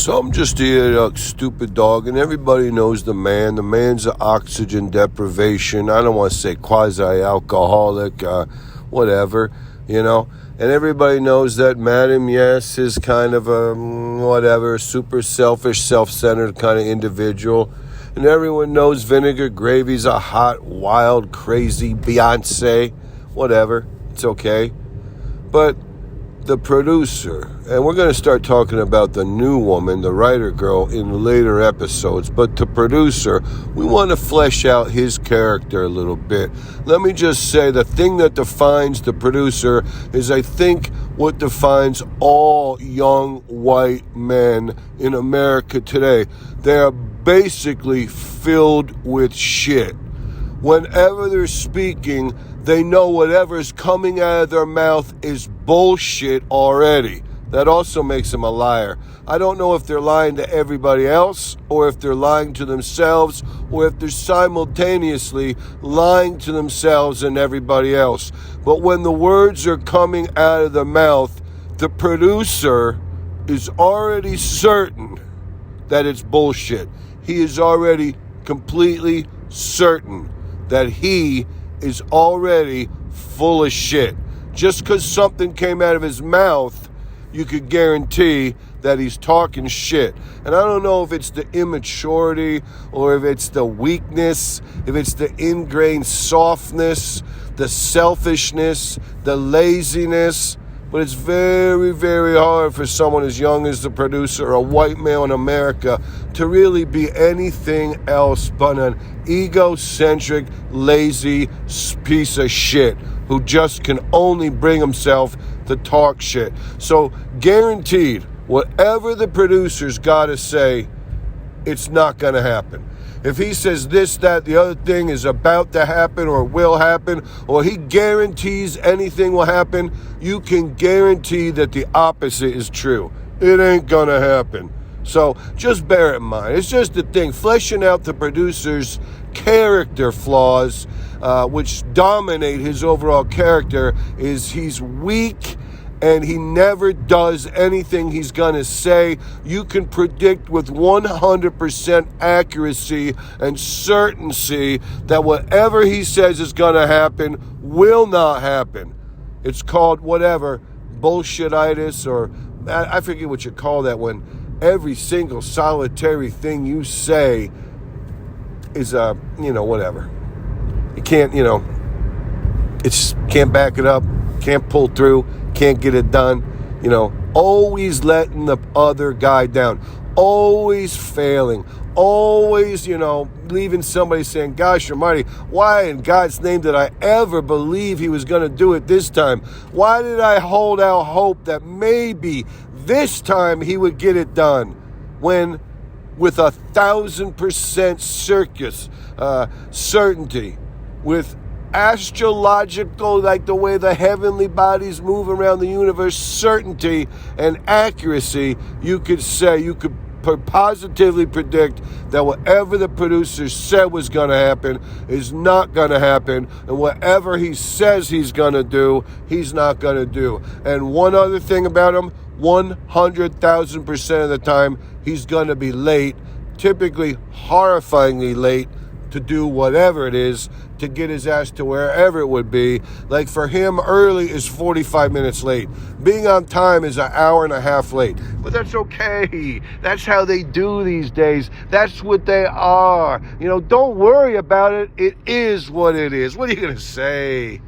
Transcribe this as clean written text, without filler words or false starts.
So I'm just a stupid dog, and everybody knows the man. The man's an oxygen deprivation. I don't want to say quasi-alcoholic, whatever, And everybody knows that Madam Yes is kind of a, super selfish, self-centered kind of individual. And everyone knows Vinegar Gravy's a hot, wild, crazy Beyonce. Whatever. It's okay. But the producer, and we're going to start talking about the new woman, the writer girl, in later episodes, but the producer, we want to flesh out his character a little bit. Let me just say, the thing that defines the producer is, I think, what defines all young white men in America today. They are basically filled with shit. Whenever they're speaking, they know whatever's coming out of their mouth is bullshit already. That also makes them a liar. I don't know if they're lying to everybody else, or if they're lying to themselves, or if they're simultaneously lying to themselves and everybody else. But when the words are coming out of the mouth, the producer is already certain that it's bullshit. He is already completely certain that he is already full of shit. Just because something came out of his mouth, you could guarantee that he's talking shit. And I don't know if it's the immaturity, or if it's the weakness, if it's the ingrained softness, the selfishness, the laziness, but it's very, very hard for someone as young as the producer, a white male in America, to really be anything else but an egocentric, lazy piece of shit who just can only bring himself to talk shit. So guaranteed, whatever the producer's got to say, it's not going to happen. If he says this, that, the other thing is about to happen or will happen, or he guarantees anything will happen, you can guarantee that the opposite is true. It ain't gonna happen. So just bear it in mind. It's just the thing, fleshing out the producer's character flaws, which dominate his overall character, is he's weak, and he never does anything he's going to say. You can predict with 100% accuracy and certainty that whatever he says is going to happen will not happen. It's called whatever, bullshititis, or I forget what you call that, when every single solitary thing you say is whatever. You can't, it's can't back it up, can't pull through, can't get it done, always letting the other guy down, always failing, always, leaving somebody saying, gosh almighty, why in God's name did I ever believe he was going to do it this time? Why did I hold out hope that maybe this time he would get it done? When with 1,000% certainty, with astrological, like the way the heavenly bodies move around the universe, certainty and accuracy, you could positively predict that whatever the producer said was going to happen is not going to happen, and whatever he says he's going to do, he's not going to do. And one other thing about him, 100,000% of the time, he's going to be late, typically horrifyingly late, to do whatever it is, to get his ass to wherever it would be. Like for him, early is 45 minutes late. Being on time is an hour and a half late. But that's okay. That's how they do these days. That's what they are. Don't worry about it. It is what it is. What are you going to say?